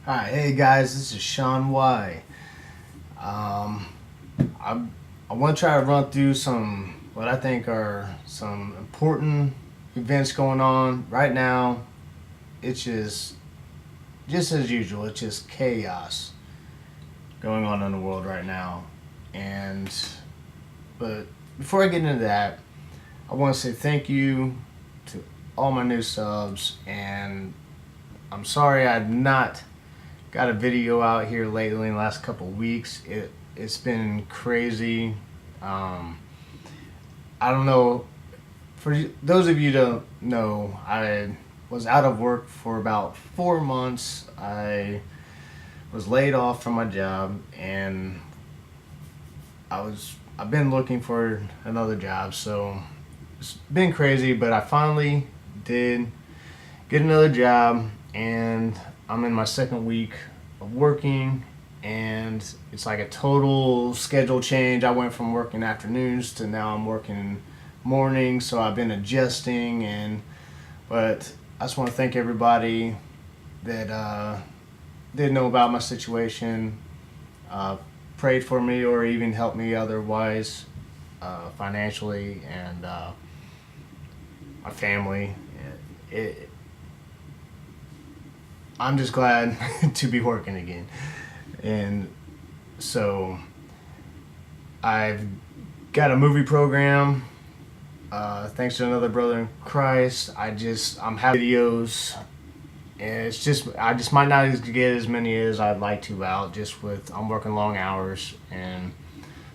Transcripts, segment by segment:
Hi, hey guys, this is Sean Y. I, I want to try to run through some what I think are some important events going on right now. It's just as usual. It's just chaos going on in the world right now. And but before I get into that, I want to say thank you to all my new subs, and I'm sorry I've not got a video out here lately in the last couple of weeks. It's been crazy. Um, I don't know. For those of you who don't know, I was out of work for about 4 months. I was laid off from my job, and I've been looking for another job. So it's been crazy, but I finally did get another job, and I'm in my second week of working, and it's like a total schedule change. I went from working afternoons to now I'm working mornings, so I've been adjusting. And but I just want to thank everybody that did know about my situation, uh, prayed for me, or even helped me otherwise, financially, and my family. It, I'm just glad to be working again. And so I've got a movie program. Thanks to another brother in Christ, I'm having videos, and I just might not get as many as I'd like to out. Just with I'm working long hours and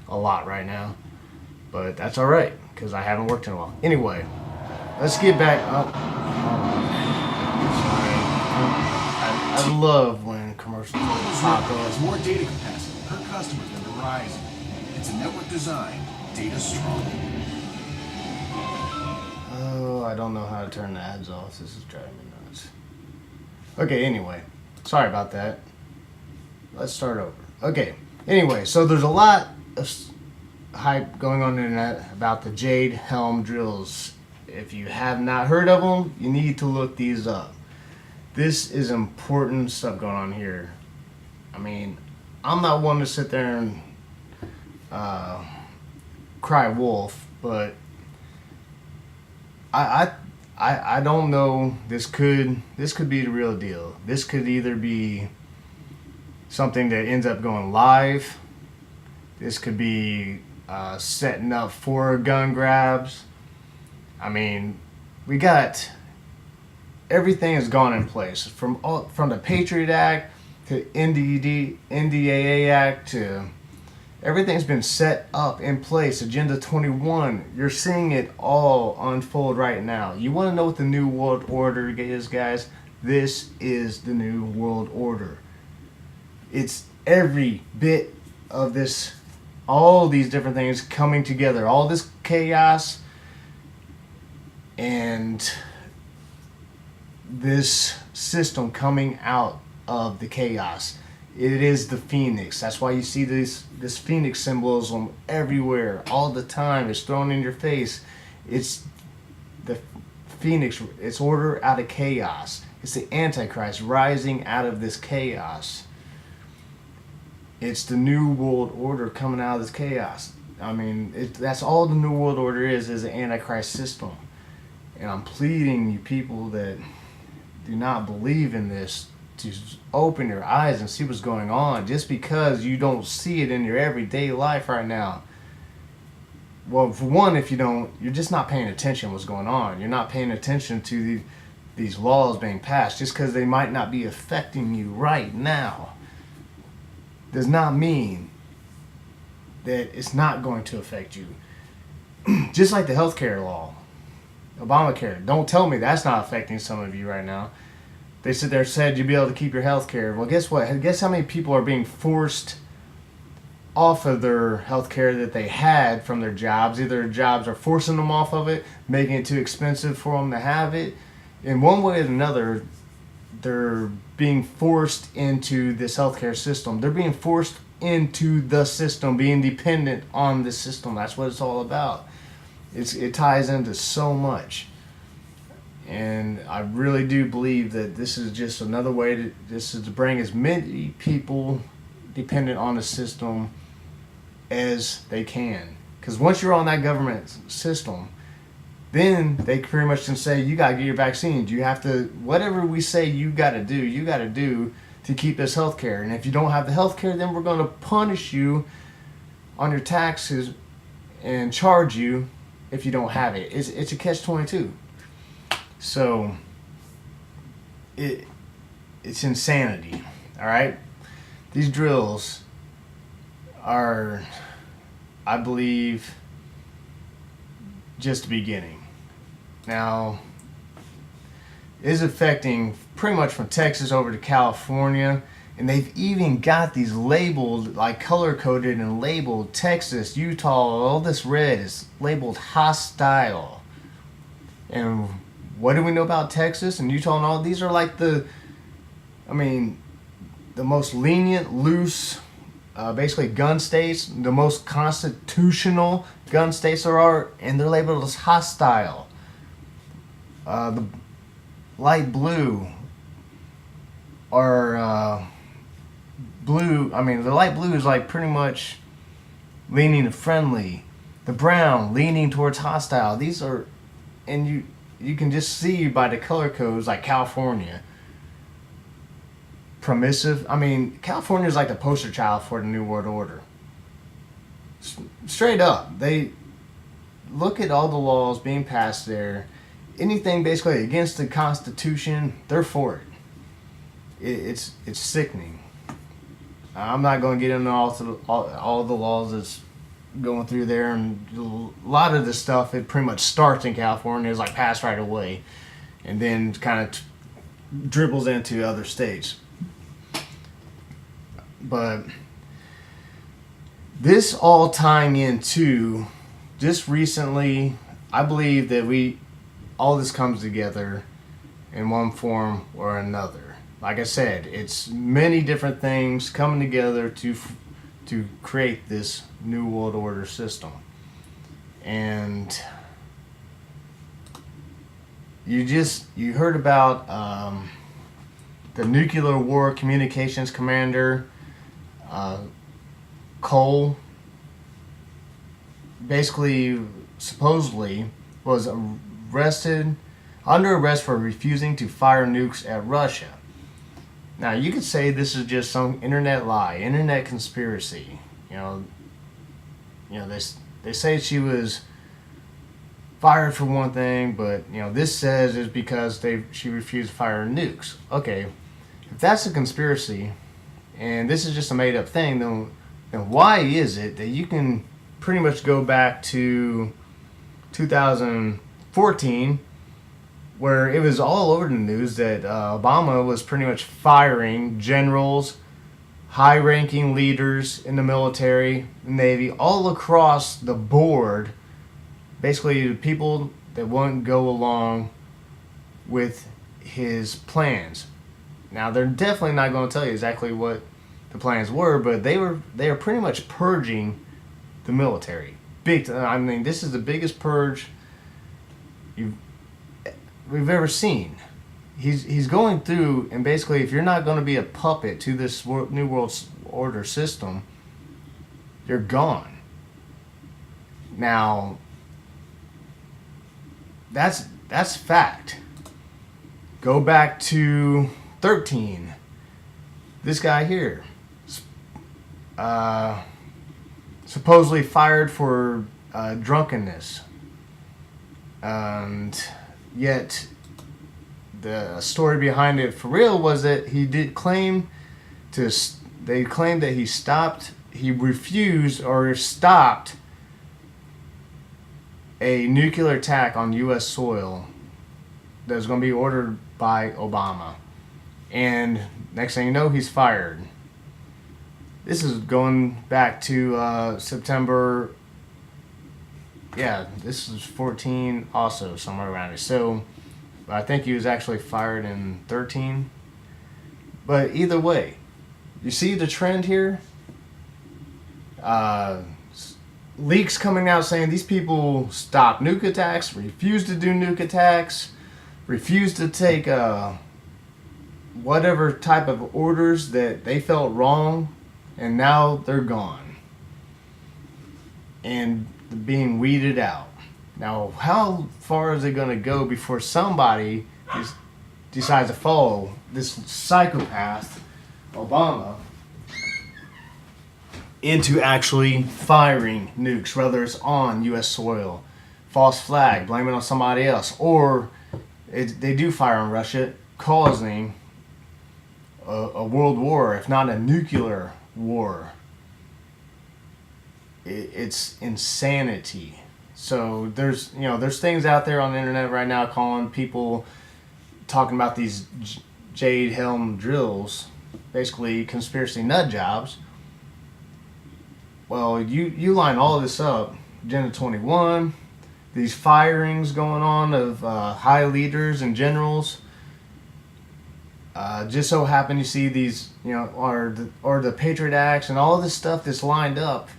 a lot right now, but that's all right because I haven't worked in a while. Anyway, let's get back up. Sorry. I love when commercials pop has up. more data capacity per customer than Verizon. It's a network design, data strong. Oh, I don't know how to turn the ads off. This is driving me nuts. Okay, anyway. Sorry about that. Let's start over. Okay, anyway, so there's a lot of hype going on the internet about the Jade Helm Drills. If you have not heard of them, you need to look these up. This is important stuff going on here. I mean, I'm not one to sit there and cry wolf, but I, I don't know. This could be the real deal. This could either be something that ends up going live. This could be setting up for gun grabs. I mean, we got everything has gone in place from the Patriot Act to NDAA Act to everything's been set up in place. Agenda 21, you're seeing it all unfold right now. You want to know what the new world order is, guys? This is the new world order. It's every bit of this, all these different things coming together, all this chaos, and this system coming out of the chaos. It is the phoenix. That's why you see this phoenix symbolism everywhere all the time. It's thrown in your face. It's the phoenix. It's order out of chaos. It's the Antichrist rising out of this chaos. It's the new world order coming out of this chaos. I mean, that's all the new world order is an Antichrist system. And I'm pleading you people that do not believe in this to open your eyes and see what's going on. Just because you don't see it in your everyday life right now. Well, for one, if you don't, you're just not paying attention to what's going on. You're not paying attention to these laws being passed. Just because they might not be affecting you right now does not mean that it's not going to affect you. Just like the healthcare law, Obamacare. Don't tell me that's not affecting some of you right now. They sit there and said you'd be able to keep your health care. Well, guess what? Guess how many people are being forced off of their health care that they had from their jobs? Either their jobs are forcing them off of it, making it too expensive for them to have it. In one way or another, they're being forced into this healthcare system. They're being forced into the system, being dependent on the system. That's what it's all about. It ties into so much. And I really do believe that this is just another way to bring as many people dependent on the system as they can. Because once you're on that government system, then they pretty much can say, you got to get your vaccines. You have to, whatever we say you got to do to keep this health care. And if you don't have the health care, then we're going to punish you on your taxes and charge you if you don't have it. It's a catch-22. So it's insanity. All right, these drills are, I believe, just the beginning. Now, it is affecting pretty much from Texas over to California, and they've even got these labeled, like color-coded and labeled. Texas, Utah, all this red is labeled hostile. And what do we know about Texas and Utah and all? These are like the most lenient, loose, basically gun states, the most constitutional gun states there are, and they're labeled as hostile. The light blue are the light blue is like pretty much leaning to friendly. The brown leaning towards hostile. These are, and you can just see by the color codes, like California, permissive. California is like the poster child for the New World Order. Straight up, they look at all the laws being passed there. Anything basically against the Constitution, they're for it. It's sickening. I'm not going to get into all the laws that's going through there, and a lot of this stuff, it pretty much starts in California, is like passed right away, and then kind of dribbles into other states. But this all tying into just recently, I believe that all this comes together in one form or another. Like I said, it's many different things coming together to create this New World Order system. And you heard about the Nuclear War Communications Commander, Cole, basically, supposedly, was under arrest for refusing to fire nukes at Russia. Now, you could say this is just some internet lie, internet conspiracy. They say she was fired for one thing, but this says it's because she refused to fire nukes. Okay, if that's a conspiracy, and this is just a made up thing, then why is it that you can pretty much go back to 2014, where it was all over the news that Obama was pretty much firing generals, high-ranking leaders in the military, Navy, all across the board, basically the people that wouldn't go along with his plans. Now, they're definitely not going to tell you exactly what the plans were, but they are pretty much purging the military. This is the biggest purge we've ever seen. He's going through, and basically, if you're not going to be a puppet to this New World Order system, you're gone. Now, that's fact. Go back to 13. This guy here, supposedly fired for drunkenness, and yet the story behind it for real was that he did claim to. They claimed that he refused or stopped a nuclear attack on U.S. soil that was going to be ordered by Obama. And next thing you know, he's fired. This is going back to September. Yeah, this is 14 also, somewhere around it. So I think he was actually fired in 13. But either way, you see the trend here? Leaks coming out saying these people stop nuke attacks, refuse to do nuke attacks. refused to take whatever type of orders that they felt wrong, and now they're gone and being weeded out. Now, how far is it going to go before somebody decides to follow this psychopath, Obama, into actually firing nukes, whether it's on U.S. soil, false flag, blame it on somebody else, or they do fire on Russia, causing a world war, if not a nuclear war. It's insanity. So there's things out there on the internet right now calling people, talking about these Jade Helm Drills, basically conspiracy nut jobs. Well, you line all of this up, Agenda 21, these firings going on of high leaders and generals. Just so happen you see these, or the Patriot Acts and all this stuff that's lined up.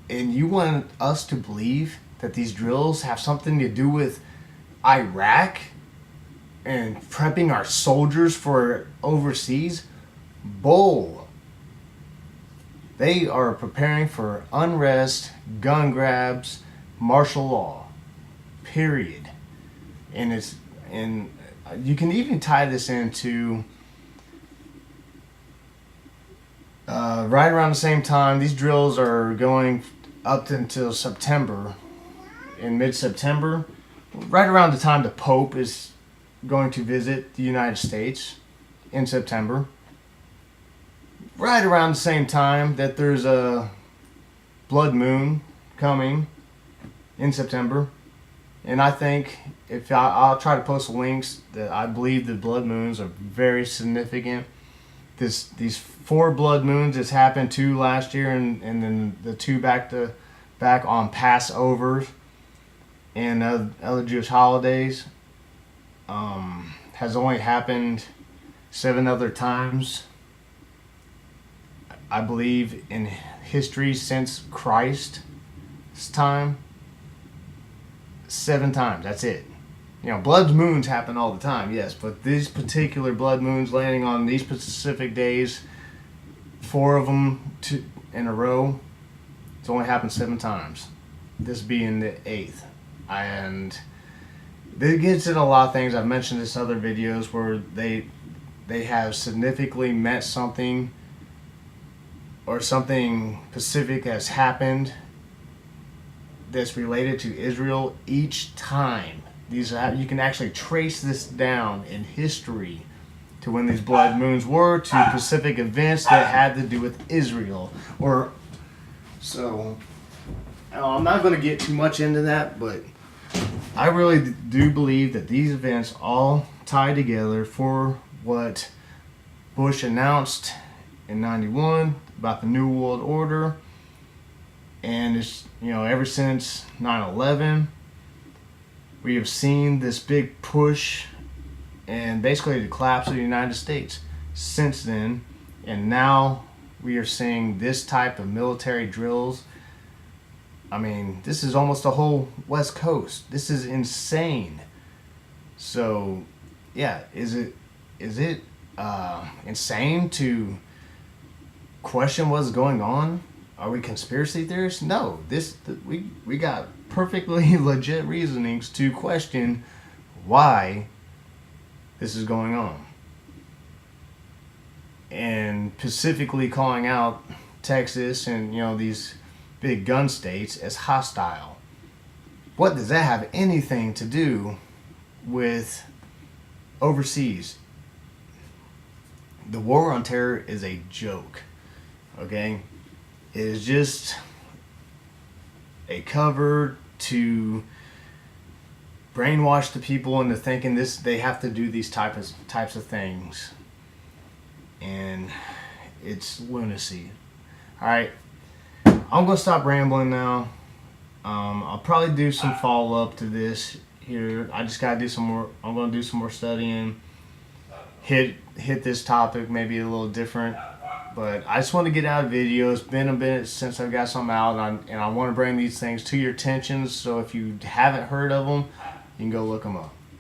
And you want us to believe that these drills have something to do with Iraq and prepping our soldiers for overseas? Bull. They are preparing for unrest, gun grabs, martial law. Period. And you can even tie this into right around the same time. These drills are going up until September, in mid-September, right around the time the Pope is going to visit the United States in September. Right around the same time that there's a blood moon coming in September. And I think if I'll try to post links that I believe the blood moons are very significant. These 4 blood moons that's happened 2 last year, and then the 2 back on Passover and other Jewish holidays has only happened 7 other times, I believe, in history since Christ's time. 7 times, that's it. Blood moons happen all the time, yes, but these particular blood moons landing on these specific days, 4 of them in a row, it's only happened 7 times. This being the 8th. And it gets into a lot of things. I've mentioned this in other videos where they have significantly met something, or something specific has happened that's related to Israel each time. You can actually trace this down in history to when these blood moons were, to specific events that had to do with Israel. So I'm not going to get too much into that, but I really do believe that these events all tie together for what Bush announced in '91 about the New World Order. And it's, ever since 9/11, we have seen this big push and basically the collapse of the United States since then. And now we are seeing this type of military drills. I mean, this is almost the whole West Coast. This is insane. So, yeah, is it insane to question what's going on? Are we conspiracy theorists? No. We got perfectly legit reasonings to question why this is going on. And specifically calling out Texas and these big gun states as hostile. What does that have anything to do with overseas? The war on terror is a joke. Okay? It is just a cover to brainwash the people into thinking they have to do these types of things. And it's lunacy. Alright, I'm going to stop rambling now. I'll probably do some follow-up to this here. I just got to do some more. I'm going to do some more studying. Hit this topic maybe a little different. But I just want to get out of videos. It's been a bit since I've got some out, and I want to bring these things to your attention. So if you haven't heard of them, you can go look them up.